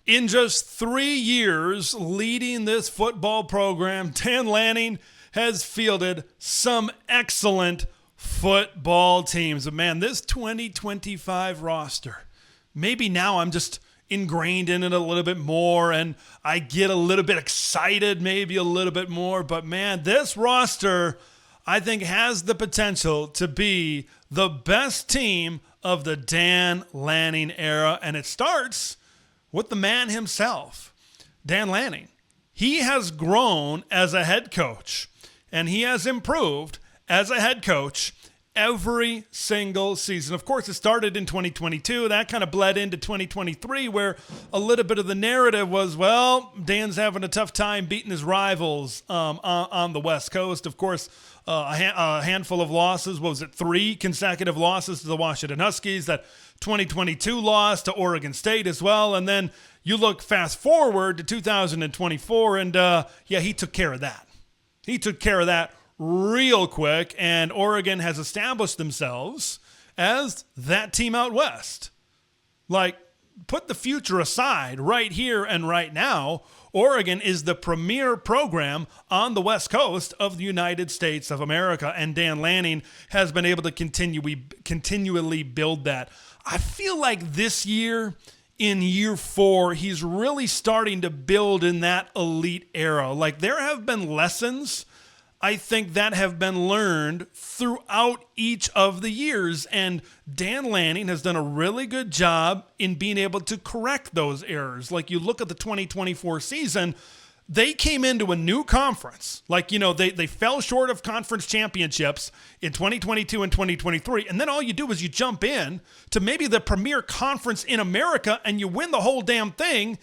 In just 3 years leading this football program, Dan Lanning has fielded some excellent football teams. But man, this 2025 roster, maybe now I'm just ingrained in it a little bit more and I get a little bit excited, maybe a little bit more. But man, this roster, I think, has the potential to be the best team of the Dan Lanning era. And it starts with the man himself, Dan Lanning. He has grown as a head coach, and he has improved as a head coach every single season. Of course, it started in 2022. That kind of bled into 2023, where a little bit of the narrative was, well, Dan's having a tough time beating his rivals on the West Coast. Of course, a handful of losses. What was it? 3 consecutive losses to the Washington Huskies. That 2022 loss to Oregon State as well. And then you look fast forward to 2024, and he took care of that. He took care of that real quick, and Oregon has established themselves as that team out west. Like, put the future aside, right here and right now, Oregon is the premier program on the West Coast of the United States of America, and Dan Lanning has been able to continually build that. I feel like this year, in year 4, he's really starting to build in that elite era. Like, there have been lessons, I think, that have been learned throughout each of the years, and Dan Lanning has done a really good job in being able to correct those errors. Like, you look at the 2024 season, they came into a new conference. Like, they fell short of conference championships in 2022 and 2023, and then all you do is you jump in to maybe the premier conference in America, and you win the whole damn thing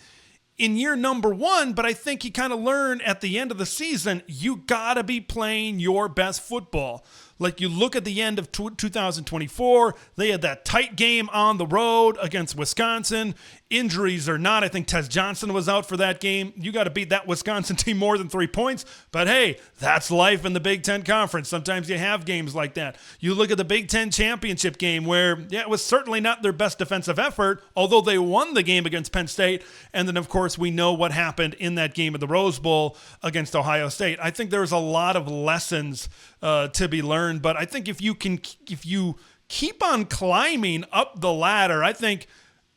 in year number 1. But I think he kind of learned at the end of the season, you got to be playing your best football. Like, you look at the end of 2024, they had that tight game on the road against Wisconsin. Injuries or not, I think Tez Johnson was out for that game. You got to beat that Wisconsin team more than 3 points. But hey, that's life in the Big Ten Conference. Sometimes you have games like that. You look at the Big Ten championship game where, it was certainly not their best defensive effort, although they won the game against Penn State. And then, of course, we know what happened in that game at the Rose Bowl against Ohio State. I think there's a lot of lessons to be learned. But I think if you keep on climbing up the ladder, I think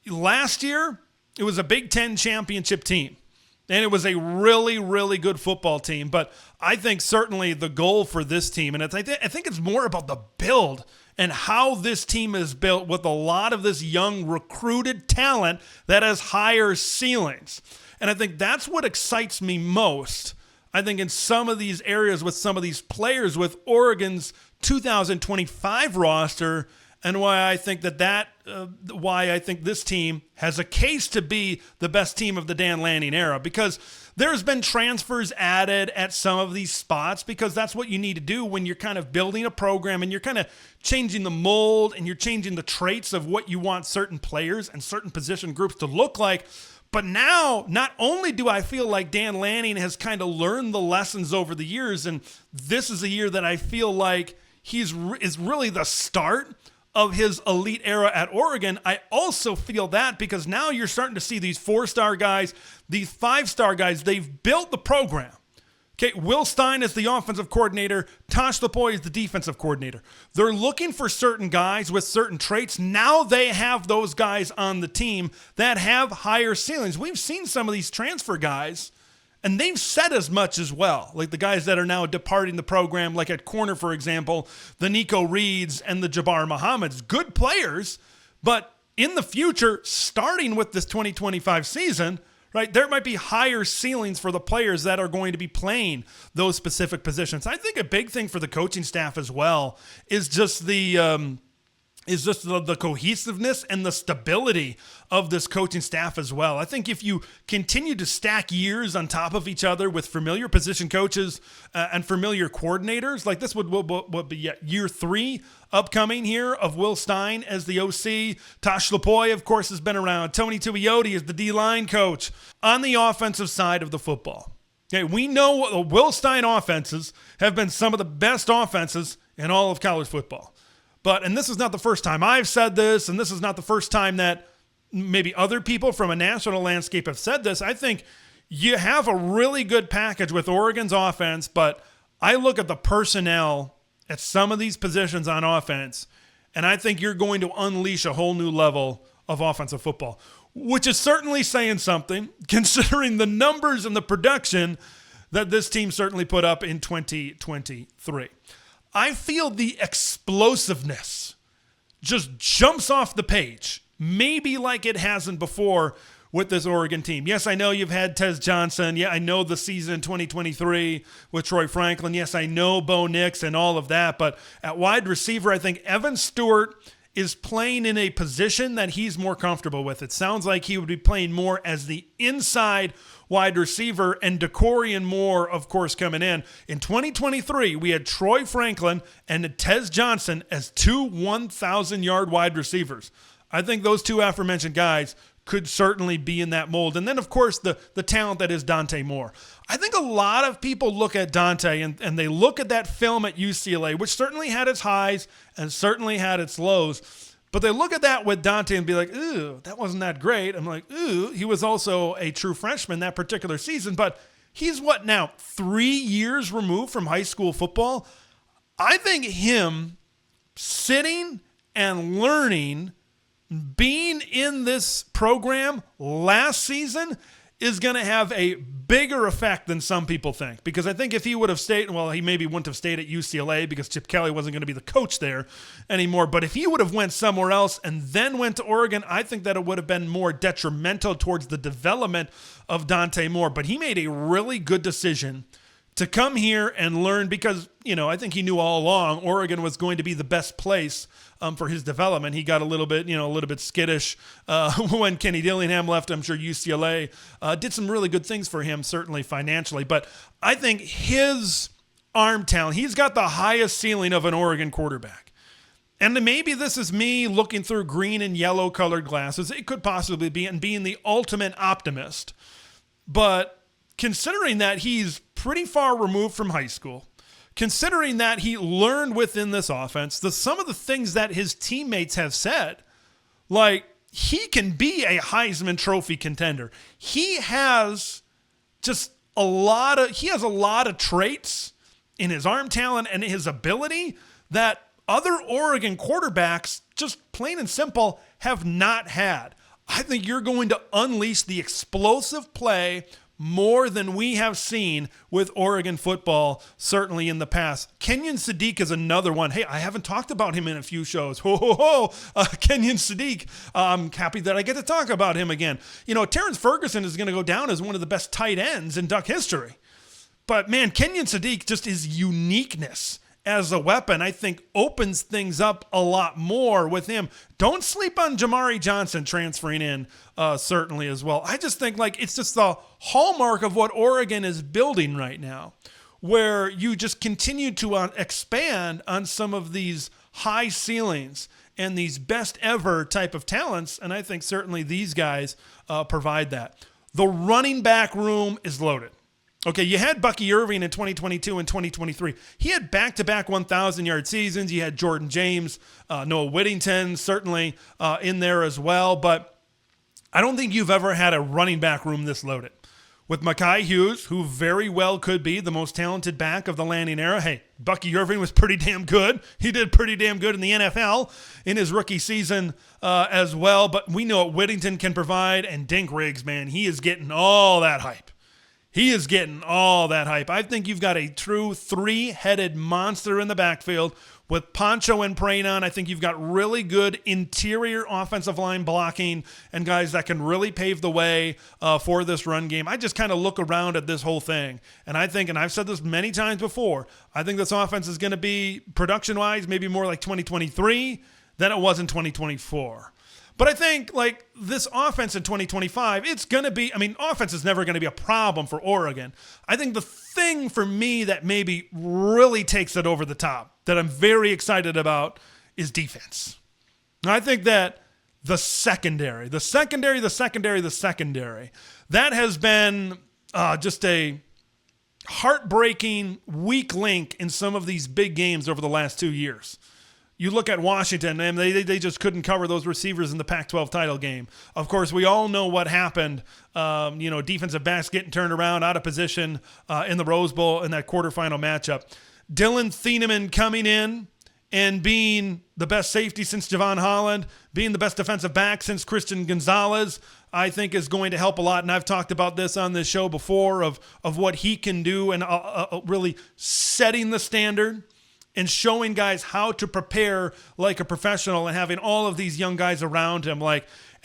last year it was a Big Ten championship team, and it was a really, really good football team. But I think certainly the goal for this team, and I think it's more about the build and how this team is built with a lot of this young recruited talent that has higher ceilings. And I think that's what excites me most. I think in some of these areas with some of these players with Oregon's 2025 roster, and why I think why I think this team has a case to be the best team of the Dan Lanning era, because there's been transfers added at some of these spots, because that's what you need to do when you're kind of building a program and you're kind of changing the mold and you're changing the traits of what you want certain players and certain position groups to look like. But now, not only do I feel like Dan Lanning has kind of learned the lessons over the years, and this is a year that I feel like is really the start of his elite era at Oregon. I also feel that because now you're starting to see these 4-star guys, these 5-star guys, they've built the program. Okay, Will Stein is the offensive coordinator. Tosh Lupoi is the defensive coordinator. They're looking for certain guys with certain traits. Now they have those guys on the team that have higher ceilings. We've seen some of these transfer guys, and they've said as much as well. Like the guys that are now departing the program, like at corner, for example, the Nico Reeds and the Jabbar Muhammads. Good players, but in the future, starting with this 2025 season, right, there might be higher ceilings for the players that are going to be playing those specific positions. I think a big thing for the coaching staff as well is just the cohesiveness and the stability of this coaching staff as well. I think if you continue to stack years on top of each other with familiar position coaches and familiar coordinators, like this would be year 3 upcoming here of Will Stein as the OC. Tosh Lupoi, of course, has been around. Tony Tuioti is the D-line coach on the offensive side of the football. Okay, we know the Will Stein offenses have been some of the best offenses in all of college football. And this is not the first time I've said this, and this is not the first time that maybe other people from a national landscape have said this. I think you have a really good package with Oregon's offense, but I look at the personnel at some of these positions on offense, and I think you're going to unleash a whole new level of offensive football, which is certainly saying something considering the numbers and the production that this team certainly put up in 2023. I feel the explosiveness just jumps off the page, maybe like it hasn't before with this Oregon team. Yes, I know you've had Tez Johnson. Yeah, I know the season 2023 with Troy Franklin. Yes, I know Bo Nix and all of that. But at wide receiver, I think Evan Stewart is playing in a position that he's more comfortable with. It sounds like he would be playing more as the inside wide receiver, and DeCorian Moore, of course, coming in. In 2023, we had Troy Franklin and Tez Johnson as two 1,000-yard wide receivers. I think those two aforementioned guys could certainly be in that mold. And then, of course, the talent that is Dante Moore. I think a lot of people look at Dante and they look at that film at UCLA, which certainly had its highs and certainly had its lows. But they look at that with Dante and be like, ooh, that wasn't that great. I'm like, ooh, he was also a true freshman that particular season. But he's what now, 3 years removed from high school football? I think him sitting and learning, being in this program last season is going to have a bigger effect than some people think. Because I think if he would have stayed, well, he maybe wouldn't have stayed at UCLA because Chip Kelly wasn't going to be the coach there anymore. But if he would have went somewhere else and then went to Oregon, I think that it would have been more detrimental towards the development of Dante Moore. But he made a really good decision to come here and learn because, I think he knew all along Oregon was going to be the best place for his development. He got a little bit skittish when Kenny Dillingham left. I'm sure UCLA did some really good things for him, certainly financially. But I think his arm talent, he's got the highest ceiling of an Oregon quarterback. And maybe this is me looking through green and yellow colored glasses. It could possibly be, and being the ultimate optimist. But considering that he's pretty far removed from high school, considering that he learned within this offense, some of the things that his teammates have said, like he can be a Heisman Trophy contender. He has a lot of traits in his arm talent and his ability that other Oregon quarterbacks, just plain and simple, have not had. I think you're going to unleash the explosive play more than we have seen with Oregon football, certainly in the past. Kenyon Sadiq is another one. Hey, I haven't talked about him in a few shows. Kenyon Sadiq. I'm happy that I get to talk about him again. Terrence Ferguson is going to go down as one of the best tight ends in Duck history. But man, Kenyon Sadiq, just his uniqueness as a weapon, I think opens things up a lot more with him. Don't sleep on Jamari Johnson transferring in certainly as well. I just think it's just the hallmark of what Oregon is building right now, where you just continue to expand on some of these high ceilings and these best ever type of talents. And I think certainly these guys provide that. The running back room is loaded. Okay, you had Bucky Irving in 2022 and 2023. He had back-to-back 1,000-yard seasons. You had Jordan James, Noah Whittington certainly in there as well. But I don't think you've ever had a running back room this loaded. With Mekhi Hughes, who very well could be the most talented back of the Lanning era. Hey, Bucky Irving was pretty damn good. He did pretty damn good in the NFL in his rookie season as well. But we know what Whittington can provide. And Dink Riggs, man, he is getting all that hype. I think you've got a true three-headed monster in the backfield with Poncho and Pranon. I think you've got really good interior offensive line blocking and guys that can really pave the way for this run game. I just kind of look around at this whole thing, and I think, and I've said this many times before, I think this offense is going to be, production-wise, maybe more like 2023 than it was in 2024. But I think this offense in 2025, it's going to be, offense is never going to be a problem for Oregon. I think the thing for me that maybe really takes it over the top, that I'm very excited about, is defense. And I think that the secondary, that has been just a heartbreaking weak link in some of these big games over the last 2 years. You look at Washington, and they just couldn't cover those receivers in the Pac-12 title game. Of course, we all know what happened. Defensive backs getting turned around, out of position in the Rose Bowl in that quarterfinal matchup. Dylan Thieneman coming in and being the best safety since Javon Holland, being the best defensive back since Christian Gonzalez, I think is going to help a lot. And I've talked about this on this show before of what he can do and really setting the standard and showing guys how to prepare like a professional and having all of these young guys around him. And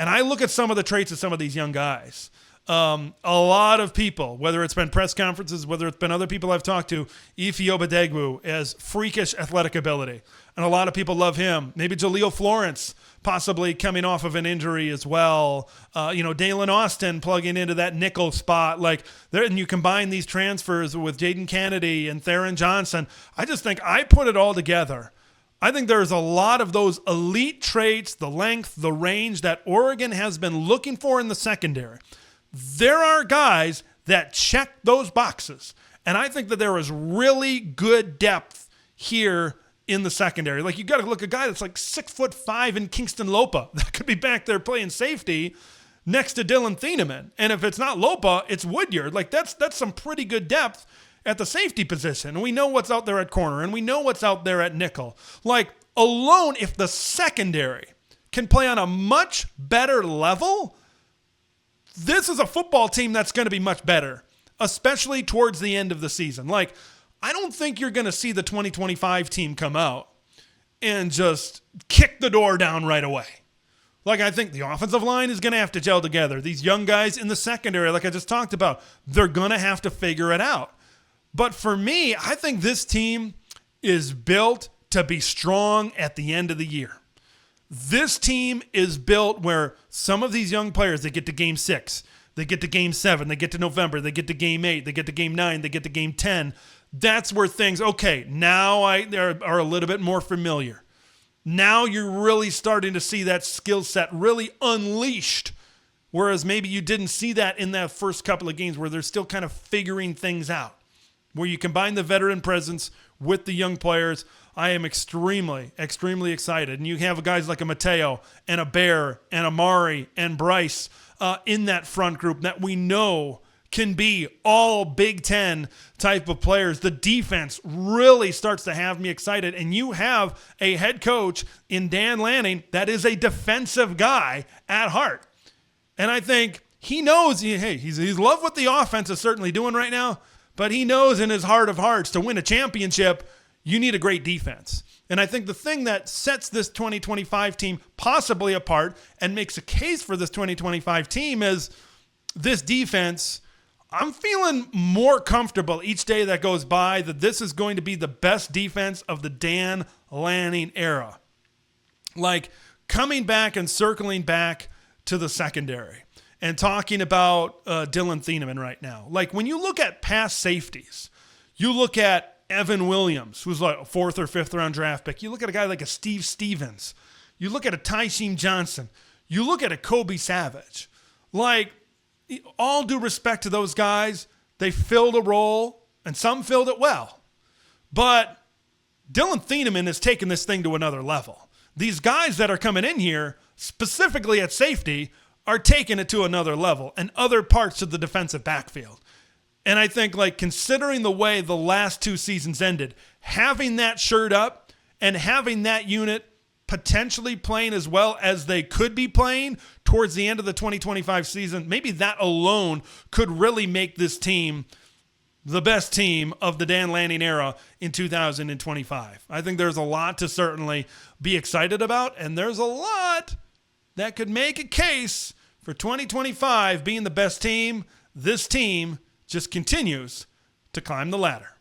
I look at some of the traits of some of these young guys. A lot of people, whether it's been press conferences, whether it's been other people I've talked to, Ife Obadegwu has freakish athletic ability. And a lot of people love him. Maybe Jaleel Florence, possibly coming off of an injury as well. Dalen Austin plugging into that nickel spot. And you combine these transfers with Jaden Kennedy and Theron Johnson. I just think I put it all together. I think there's a lot of those elite traits, the length, the range that Oregon has been looking for in the secondary. There are guys that check those boxes. And I think that there is really good depth here in the secondary. You got to look at a guy that's 6'5" in Kingston Lopa that could be back there playing safety next to Dylan Thieneman. And if it's not Lopa, it's Woodyard. That's some pretty good depth at the safety position. And we know what's out there at corner, and we know what's out there at nickel. Alone, if the secondary can play on a much better level, this is a football team that's going to be much better, especially towards the end of the season. I don't think you're going to see the 2025 team come out and just kick the door down right away. I think the offensive line is going to have to gel together. These young guys in the secondary, like I just talked about, they're going to have to figure it out. But for me, I think this team is built to be strong at the end of the year. This team is built where some of these young players, they get to game 6, they get to game 7, they get to November, they get to game 8, they get to game 9, they get to game 10. That's where things, okay, now they are a little bit more familiar. Now you're really starting to see that skill set really unleashed, whereas maybe you didn't see that in that first couple of games where they're still kind of figuring things out. Where you combine the veteran presence with the young players, I am extremely, extremely excited. And you have guys like a Mateo and a Bear and a Mari and Bryce in that front group that we know can be all Big Ten type of players. The defense really starts to have me excited. And you have a head coach in Dan Lanning that is a defensive guy at heart. And I think he knows, he's loved what the offense is certainly doing right now, but he knows in his heart of hearts to win a championship, you need a great defense. And I think the thing that sets this 2025 team possibly apart and makes a case for this 2025 team is this defense. I'm feeling more comfortable each day that goes by that this is going to be the best defense of the Dan Lanning era. Coming back and circling back to the secondary and talking about Dylan Thieneman right now. When you look at past safeties, you look at Evan Williams, who's a 4th or 5th round draft pick. You look at a guy like a Steve Stevens. You look at a Tysheem Johnson. You look at a Kobe Savage. All due respect to those guys, they filled a role, and some filled it well. But Dylan Thieneman has taken this thing to another level. These guys that are coming in here, specifically at safety, are taking it to another level and other parts of the defensive backfield. And I think considering the way the last 2 seasons ended, having that shirt up and having that unit potentially playing as well as they could be playing towards the end of the 2025 season, maybe that alone could really make this team the best team of the Dan Lanning era in 2025. I think there's a lot to certainly be excited about, and there's a lot that could make a case for 2025 being the best team. This team just continues to climb the ladder.